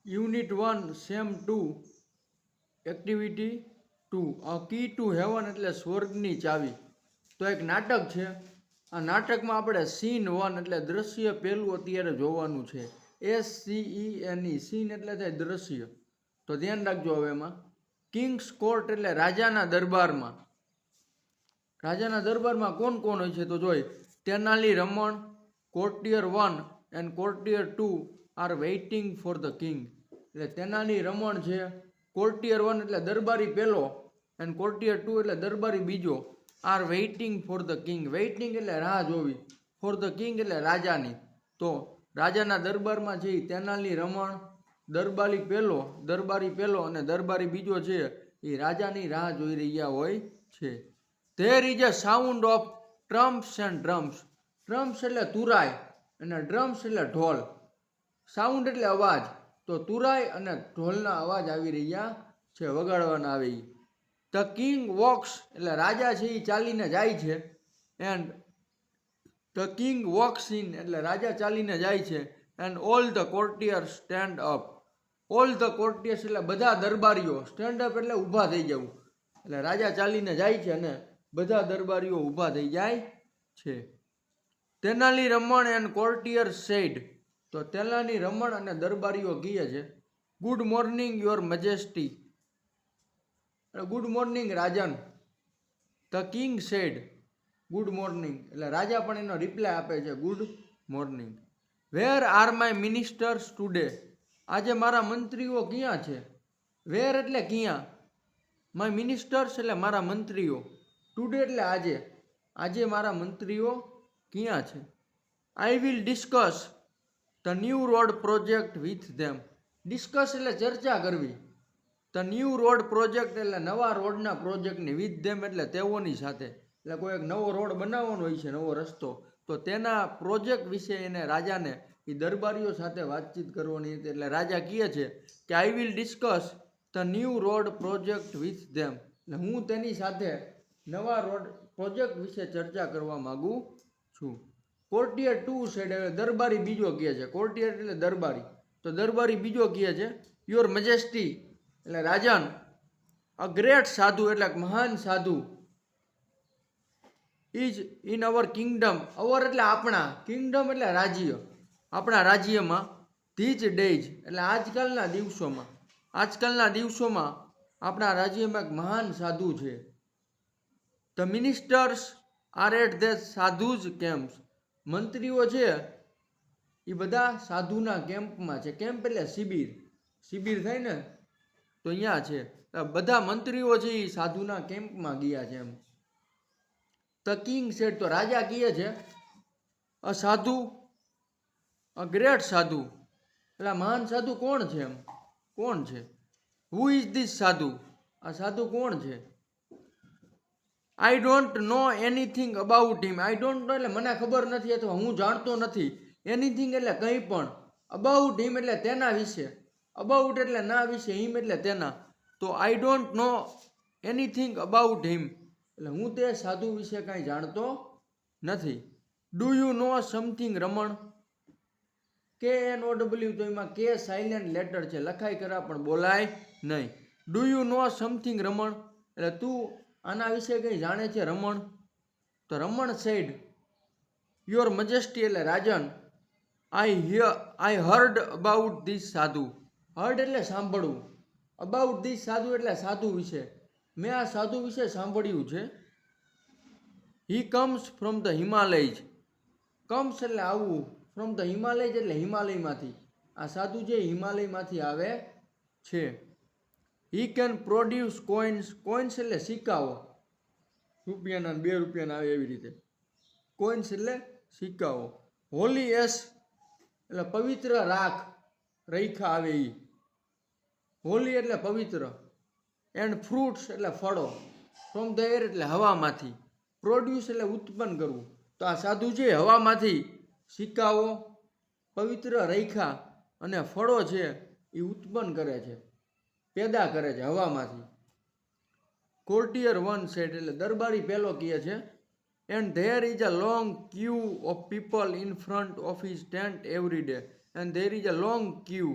Unit 1 sem 2 activity 2 key to heaven એટલે સ્વર્ગની ચાવી. તો એક નાટક છે. આ નાટકમાં આપણે સીન 1 એટલે દ્રશ્ય પહેલું અત્યારે જોવાનું છે. SCENE સીન એટલે થાય દ્રશ્ય. તો ધ્યાન રાખજો. હવે એમાં કિંગ્સ કોર્ટ એટલે રાજાના દરબારમાં. રાજાના દરબારમાં કોણ કોણ હોય છે તો જોઈ Tenali Raman, courtier 1 and courtier 2 are waiting for the king. એટલે તેનાલી રમણ છે, કોર્ટિયર 1 એટલે દરબારી પહેલો એન્ડ કોર્ટિયર 2 એટલે દરબારી બીજો are waiting for the king. Waiting એટલે રાહ જોવી, ફોર ધ કિંગ એટલે રાજાની. તો રાજાના દરબારમાં છે તેનાલી રમણ, દરબારી પહેલો અને દરબારી બીજો છે એ રાજાની રાહ જોઈ રહ્યા હોય છે. There is a sound of trumps and drums. Trumps એટલે તુરાય અને ડ્રમ્સ એટલે ઢોલ. સાઉન્ડ એટલે અવાજ. તો તુરાય અને ઢોલના અવાજ આવી રહ્યા છે, વગાડવાના આવે. ધ કિંગ વોક્સ એટલે રાજા છે એ ચાલીને જાય છે. And the king walks in એટલે રાજા ચાલીને જાય છે. And all the કોર્ટિયર્સ stand up. All the કોર્ટિયર્સ એટલે બધા દરબારીઓ, સ્ટેન્ડ અપ એટલે ઊભા થઈ જવું. એટલે રાજા ચાલીને જાય છે અને બધા દરબારીઓ ઊભા થઈ જાય છે. તેનાલી રમણ એન્ડ કોર્ટિયર સેડ. તો તેનાલી રમણ અને દરબારીઓ કહે છે good morning your majesty. Good morning Rajan. The king sad good morning એટલે રાજા પણ એનો રિપ્લાય આપે છે good morning. Where are my ministers today. આજે મારા મંત્રીઓ ક્યાં છે? વેર એટલે ક્યાં, માય મિનિસ્ટર્સ એટલે મારા મંત્રીઓ, ટુડે એટલે આજે. આજે મારા મંત્રીઓ ક્યાં છે? આઈ will discuss the new road project with them. Discuss એટલે ચર્ચા કરવી. ધ ન્યૂ રોડ પ્રોજેક્ટ એટલે નવા રોડના પ્રોજેક્ટની, વિથ ધેમ એટલે તેઓની સાથે. એટલે કોઈ એક નવો રોડ બનાવવાનો હોય છે, નવો રસ્તો, તો તેના પ્રોજેક્ટ વિશે એને રાજાને એ દરબારીઓ સાથે વાતચીત કરવાની હતી. એટલે રાજા કહે છે કે આઈ will discuss the new road project with them. એટલે હું તેની સાથે નવા રોડ પ્રોજેક્ટ વિશે ચર્ચા કરવા માગું છું. કોર્ટિયર 2 સાઈડ હવે દરબારી બીજો કહે છે. કોર્ટિયર એટલે દરબારી. તો દરબારી બીજો કહે છે યોર મેજેસ્ટી એટલે રાજન, અ ગ્રેટ સાધુ એટલે મહાન સાધુ ઇઝ ઇન અવર કિંગડમ. અવર એટલે આપણા, કિંગડમ એટલે રાજ્ય, આપણા રાજ્યમાં. ધીજ ડેઝ એટલે આજકાલના દિવસોમાં આપણા રાજ્યમાં એક મહાન સાધુ છે. The ministers are at the sadhu's camps. મંત્રીઓ છે એ બધા સાધુના કેમ્પમાં છે. કેમ્પ એટલે શિબિર, શિબિર થાય ને તો અહીંયા છે. બધા મંત્રીઓ છે એ સાધુના કેમ્પમાં ગયા છે એમ. ધ કિંગ સેડ તો રાજા કહે છે અ સાધુ, અ ગ્રેટ સાધુ એટલે મહાન સાધુ કોણ છે એમ, કોણ છે? હુ ઇઝ ધીસ સાધુ. આ સાધુ કોણ છે? આઈ don't know anything about him. I don't નો એટલે મને ખબર નથી અથવા હું જાણતો નથી. એનીથિંગ એટલે કંઈ પણ. અબાઉટ હિમ એટલે તેના વિશે. અબાઉટ એટલે ના વિશે, હિમ એટલે તેના. તો I don't know anything about him એટલે હું તે સાધુ વિશે કાંઈ જાણતો નથી. Do you know something Raman. KNOW. તો એમાં કે સાયલેન્ટ લેટર છે, લખાઈ કરા પણ બોલાય નહીં. ડુ યુ નો સમથિંગ રમણ એટલે તું આના વિશે કંઈ જાણે છે રમણ. તો રમણ સેડ યોર મેજેસ્ટી એટલે રાજન, આઈ હર્ડ અબાઉટ ધીસ સાધુ. હર્ડ એટલે સાંભળવું, અબાઉટ ધીસ સાધુ એટલે સાધુ વિશે. મેં આ સાધુ વિશે સાંભળ્યું છે. હી કમ્સ ફ્રોમ ધ હિમાલયઝ. કમ્સ એટલે આવવું, ફ્રોમ ધ હિમાલયઝ એટલે હિમાલયમાંથી. આ સાધુ જે હિમાલયમાંથી આવે છે. He can produce coins. Coins એટલે સિક્કાઓ, રૂપિયાના 2 રૂપિયાના આવે એવી રીતે. કોઇન્સ એટલે સિક્કાઓ. હોલી એસ એટલે પવિત્ર રાખ, રેખા આવે એ. હોલી એટલે પવિત્ર. એન્ડ ફ્રૂટ્સ એટલે ફળો. ફ્રોમ ધ એર એટલે હવામાંથી. પ્રોડ્યુસ એટલે ઉત્પન્ન કરવું. તો આ સાધુ છે હવામાંથી સિક્કાઓ, પવિત્ર રેખા અને ફળો છે એ ઉત્પન્ન કરે છે, પેદા કરે છે હવામાંથી. કોર્ટિયર 1 સેડ એટલે દરબારી પહેલો કહે છે and there is a long queue of people in front of his tent every day. And there is a long queue.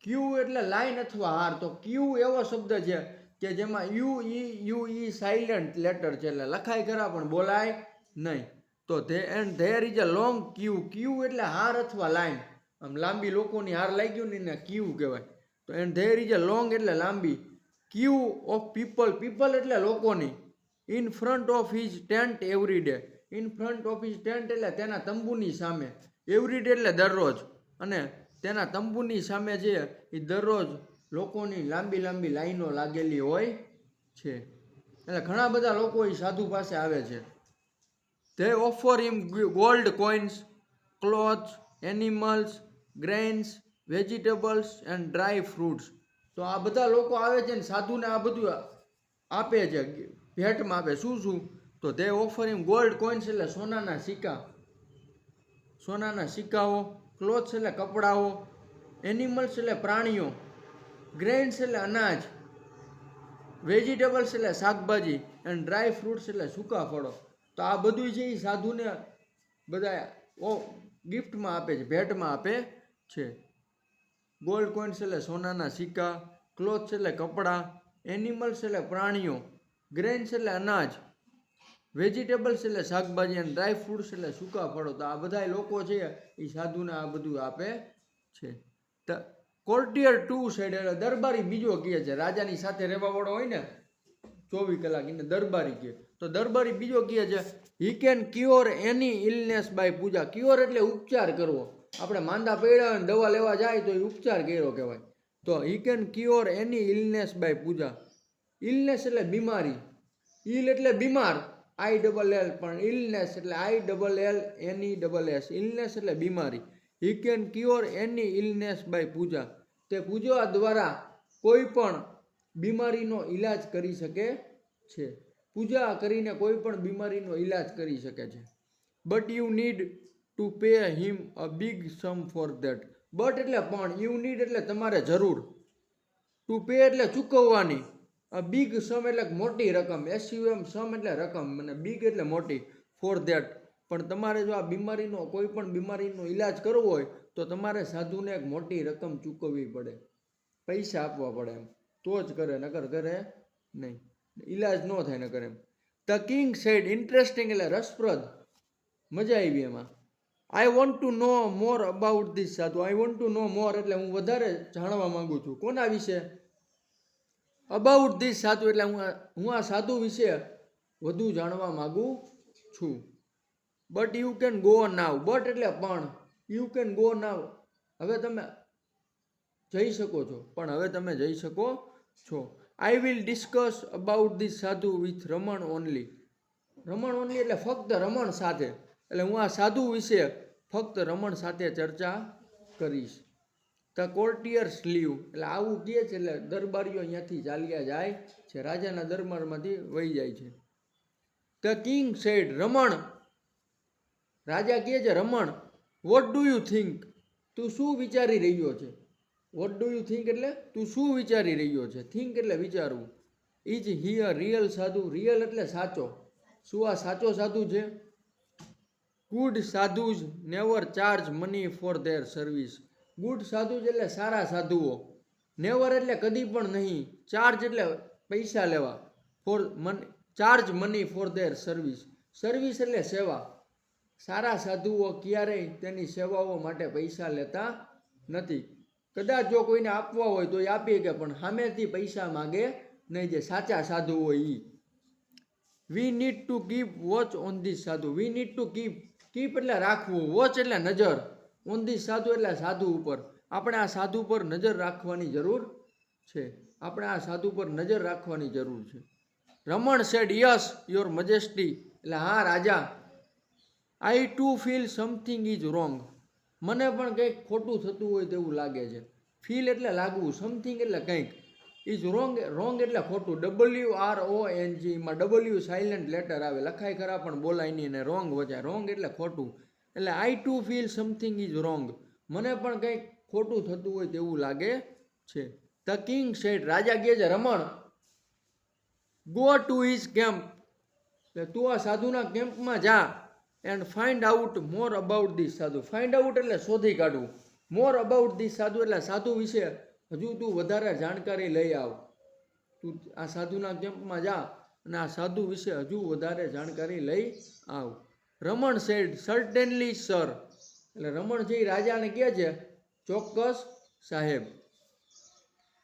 Queue એટલે લાઈન અથવા હાર. તો ક્યુ એવો શબ્દ છે કે જેમાં યુ ઈ સાયલન્ટ લેટર છે, એટલે લખાય ખરા પણ બોલાય નહીં. તો there is a long queue. Queue એટલે હાર અથવા લાઈન. આમ લાંબી લોકોની હાર લાગ્યું ને એને ક્યુ કહેવાય. તો ધેર ઇઝ અ લોંગ એટલે લાંબી ક્યુ ઓફ પીપલ. પીપલ એટલે લોકોની. In front of his tent every day. In front of his tent એટલે તેના તંબુની સામે. એવરી ડે એટલે દરરોજ. અને તેના તંબુની સામે છે એ દરરોજ લોકોની લાંબી લાંબી લાઈનો લાગેલી હોય છે. એટલે ઘણા બધા લોકો એ સાધુ પાસે આવે છે. They offer him gold coins, clothes, animals, grains, vegetables and dry fruits. તો આ બધા લોકો આવે છે ને સાધુને આ બધું આપે છે, ભેટમાં આપે. શું શું? તો they offer him gold coins એટલે સોનાના સિક્કા, સોનાના સિક્કાઓ, ક્લોથ્સ એટલે કપડાઓ, એનિમલ્સ એટલે પ્રાણીઓ, ગ્રેન્સ એટલે અનાજ, વેજીટેબલ્સ એટલે શાકભાજી, એન્ડ ડ્રાય ફ્રૂટ્સ એટલે સૂકા ફળો. તો આ બધું છે એ સાધુને બધા ગિફ્ટમાં આપે છે, ભેટમાં આપે છે. ગોલ્ડ કોઇન્સ એટલે સોનાના સિક્કા, ક્લોથ્સ એટલે કપડાં, એનિમલ્સ એટલે પ્રાણીઓ, ગ્રેન્સ એટલે અનાજ, વેજીટેબલ્સ એટલે શાકભાજી અને ડ્રાય ફ્રૂટ્સ એટલે સૂકા ફળો. તો આ બધા લોકો છે એ સાધુને આ બધું આપે છે. કોર્ટિયર ટુ સાઈડ એટલે દરબારી બીજો કહે છે. રાજાની સાથે રહેવાવાળો હોય ને 24 કલાક એને દરબારી કહે. તો દરબારી બીજો કહે છે he can cure any illness by puja. Cure એટલે ઉપચાર કરવો. આપણે માંદા પડ્યા હોય ને દવા લેવા જાય તો એ ઉપચાર કર્યો કહેવાય. તો he can cure any illness by puja. Illness એટલે બીમારી. ઇલ એટલે બીમાર, ILL, પણ ઇલનેસ એટલે ILLNESS. ઇલનેસ એટલે બીમારી. He can cure any illness by puja. તે પૂજા દ્વારા કોઈ પણ બીમારીનો ઈલાજ કરી શકે છે. પૂજા કરીને કોઈ પણ બીમારીનો ઈલાજ કરી શકે છે. But you need to pay him a big sum for that. But એટલે પણ, યુ નીડ એટલે તમારે જરૂર, ટુ પે એટલે ચૂકવવાની, અ બિગ સમ એટલે મોટી રકમ, SUM સમ એટલે રકમ, અને બિગ એટલે મોટી, ફોર ધેટ પણ તમારે જો આ બીમારીનો કોઈ પણ બીમારીનો ઈલાજ કરવો હોય તો તમારે સાધુને એક મોટી રકમ ચૂકવવી પડે, પૈસા આપવા પડે. એમ તો જ કરે, નકર કરે નહીં, ઈલાજ ન થાય નકર. એમ ધ કિંગ સેડ. ઇન્ટરેસ્ટિંગ એટલે રસપ્રદ, મજા આવી એમાં. I want to know more about this sadhu. I want to know મોર એટલે હું વધારે જાણવા માંગુ છું. કોના વિશે? અબાઉટ ધીસ સાધુ એટલે હું આ સાધુ વિશે વધુ જાણવા માંગુ છું. But you can go now. But એટલે પણ, યુ કેન ગો નાવ હવે તમે જઈ શકો છો, પણ હવે તમે જઈ શકો છો. I will discuss about this sadhu with Raman only. Raman only એટલે ફક્ત રમણ સાથે. એટલે હું આ સાધુ વિશે ફક્ત રમણ સાથે ચર્ચા કરીશ. ધ કોર્ટિયર્સ લીવ એટલે આવું કહે છે એટલે દરબારીઓ અહીંયાથી ચાલ્યા જાય છે, રાજાના દરબારમાંથી વહી જાય છે. The king said. રમણ, રાજા કહે છે Raman, what do you think. તું શું વિચારી રહ્યો છે? વોટ ડુ યુ થિંક એટલે તું શું વિચારી રહ્યો છે? થિંક એટલે વિચારવું. ઇઝ હી અ રિયલ સાધુ. રિયલ એટલે સાચો. શું આ સાચો સાધુ છે? Good sadhus never charge money for there service. Good સાધુ એટલે સારા સાધુઓ. નેવર એટલે કદી પણ નહીં. ચાર્જ એટલે પૈસા લેવા. Charge money for there service. Service એટલે સેવા. સારા સાધુઓ ક્યારેય તેની સેવાઓ માટે પૈસા લેતા નથી. કદાચ જો કોઈને આપવા હોય તો એ આપી કે, પણ સામેથી પૈસા માગે નહીં, જે સાચા સાધુ હોય એ. We need to keep watch on this sadhu. We need to keep એટલે રાખવું, વોચ એટલે નજર, ઓન ધીસ સાધુ એટલે સાધુ ઉપર. આપણે આ સાધુ પર નજર રાખવાની જરૂર છે. આપણે આ સાધુ પર નજર રાખવાની જરૂર છે. Raman said yes your majesty એટલે હા રાજા. I too feel something is wrong. મને પણ કંઈક ખોટું થતું હોય તેવું લાગે છે. ફીલ એટલે લાગવું, સમથિંગ એટલે કંઈક, ઇઝ રોંગ. રોંગ એટલે ખોટું. WRONG માં W સાયલન્ટ લેટર આવે, લખાય ખરા પણ બોલાય નહીં, અને રોંગ વચાય. રોંગ એટલે ખોટું. એટલે આઈ too feel something is wrong. મને પણ કંઈક ખોટું થતું હોય તેવું લાગે છે. The king sad. રાજા કહે છે રમણ, ગો ટુ હિઝ કેમ્પ. એટલે તું આ સાધુના કેમ્પમાં જા, and find out more about this સાધુ. ફાઇન્ડ આઉટ એટલે શોધી કાઢવું. મોર અબાઉટ ધીસ સાધુ એટલે સાધુ વિશે હજુ તું વધારે જાણકારી લઈ આવ. તું આ સાધુના કેમ્પમાં જા અને આ સાધુ વિશે હજુ વધારે જાણકારી લઈ આવ. રમણ સેડ સર્ટેનલી સર. એટલે રમણ છે એ રાજાને કહે છે ચોક્કસ સાહેબ.